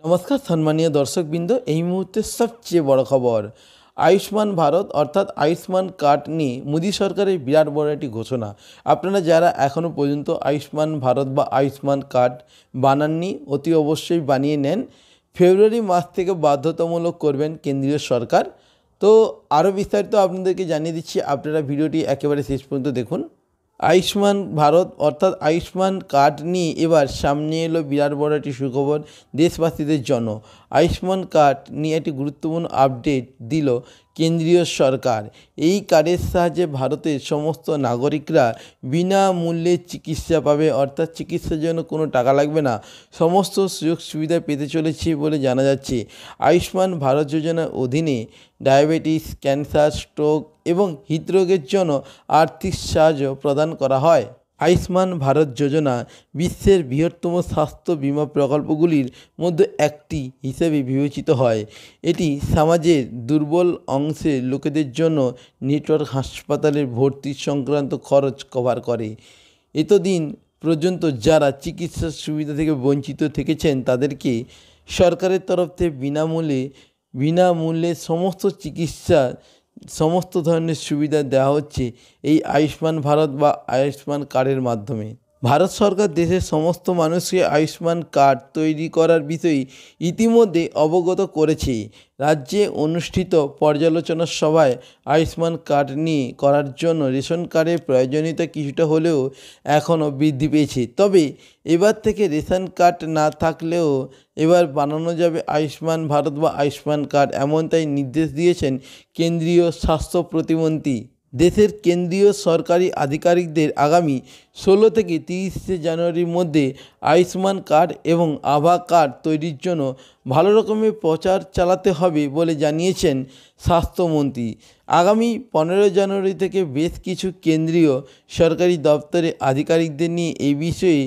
नमस्कार सम्मानीय दर्शकबृंद এই মুহূর্তে সবচেয়ে বড় খবর আয়ুষ্মান ভারত অর্থাৎ আয়ুষ্মান কার্ড নিয়ে মোদী সরকারের বিরাট বড় একটি ঘোষণা। আপনারা যারা এখনও পর্যন্ত আয়ুষ্মান ভারত বা আয়ুষ্মান কার্ড বানাননি অতি অবশ্যই বানিয়ে নেন। ফেব্রুয়ারি মাস থেকে বাধ্যতামূলক করবেন কেন্দ্রীয় সরকার। তো আরও বিস্তারিত আপনাদেরকে জানিয়ে দিচ্ছি, আপনারা ভিডিওটি একেবারে শেষ পর্যন্ত দেখুন। আয়ুষ্মান ভারত অর্থাৎ আয়ুষ্মান কার্ড নিয়ে এবার সামনে এলো বিরাট বড় একটি সুখবর দেশবাসীদের জন্য। আয়ুষ্মান কার্ড নিয়ে একটি গুরুত্বপূর্ণ আপডেট দিল কেন্দ্রীয় সরকার। এই কার্ডের সাহায্যে ভারতের সমস্ত নাগরিকরা বিনামূল্যে চিকিৎসা পাবে, অর্থাৎ চিকিৎসার জন্য কোনো টাকা লাগবে না, সমস্ত সুযোগ সুবিধা পেতে চলেছে বলে জানা যাচ্ছে। আয়ুষ্মান ভারত যোজনার অধীনে ডায়াবেটিস, ক্যান্সার, স্ট্রোক এবং হৃদরোগের জন্য আর্থিক সাহায্য প্রদান করা হয়। আয়ুষ্মান ভারত যোজনা বিশ্বের বৃহত্তম স্বাস্থ্য বীমা প্রকল্পগুলির মধ্যে একটি হিসেবে বিবেচিত হয়। এটি সমাজের দুর্বল অংশের লোকেদের জন্য নেটওয়ার্ক হাসপাতালের ভর্তি সংক্রান্ত খরচ কভার করে। এতদিন পর্যন্ত যারা চিকিৎসার সুবিধা থেকে বঞ্চিত থেকেছেন তাদেরকে সরকারের তরফ থেকে বিনামূল্যে সমস্ত চিকিৎসা সমস্ত ধরনের সুবিধা দেওয়া হচ্ছে এই আয়ুষ্মান ভারত বা আয়ুষ্মান কার্ডের মাধ্যমে। ভারত সরকার দেশের সমস্ত মানুষকে আয়ুষ্মান কার্ড তৈরি করার বিষয়ে ইতিমধ্যে অবগত করেছে। রাজ্যে অনুষ্ঠিত পর্যালোচনা সভায় আয়ুষ্মান কার্ড নিয়ে করার জন্য রেশন কার্ডের প্রয়োজনীয়তা কিছুটা হলেও এখনও বৃদ্ধি পেয়েছে। তবে এবার থেকে রেশন কার্ড না থাকলেও এবার বানানো যাবে আয়ুষ্মান ভারত বা আয়ুষ্মান কার্ড, এমনটাই নির্দেশ দিয়েছেন কেন্দ্রীয় স্বাস্থ্য প্রতিমন্ত্রী। দেশের কেন্দ্রীয় সরকারি আধিকারিকদের আগামী 16 থেকে 30 জানুয়ারির মধ্যে আয়ুষ্মান কার্ড এবং আভা কার্ড তৈরির জন্য ভালো রকমের প্রচার চালাতে হবে বলে জানিয়েছেন স্বাস্থ্যমন্ত্রী। আগামী 15 জানুয়ারি থেকে বেশ কিছু কেন্দ্রীয় সরকারি দপ্তরে আধিকারিকদের নিয়ে এই বিষয়ে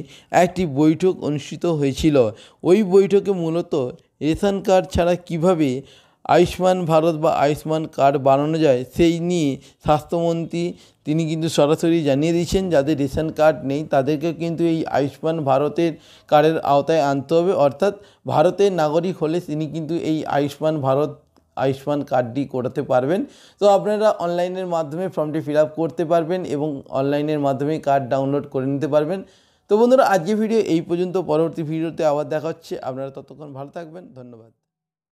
একটি বৈঠক অনুষ্ঠিত হয়েছিল। ওই বৈঠকে মূলত রেশন কার্ড ছাড়া কীভাবে আয়ুষ্মান ভারত বা আয়ুষ্মান কার্ড বানানো যায় সেই নিয়ে স্বাস্থ্যমন্ত্রী তিনি কিন্তু সরাসরি জানিয়ে দিয়েছেন যাদের রেশন কার্ড নেই তাদেরকে কিন্তু এই আয়ুষ্মান ভারতের কার্ডের আওতায় আনতে হবে, অর্থাৎ ভারতের নাগরিক হলে তিনি কিন্তু এই আয়ুষ্মান ভারত আয়ুষ্মান কার্ডটি করাতে পারবেন। তো আপনারা অনলাইনের মাধ্যমে ফর্মটি ফিল আপ করতে পারবেন এবং অনলাইনের মাধ্যমে কার্ড ডাউনলোড করে নিতে পারবেন। তো বন্ধুরা, আজকের ভিডিও এই পর্যন্ত। পরবর্তী ভিডিওতে আবার দেখা হচ্ছে। আপনারা ততক্ষণ ভালো থাকবেন। ধন্যবাদ।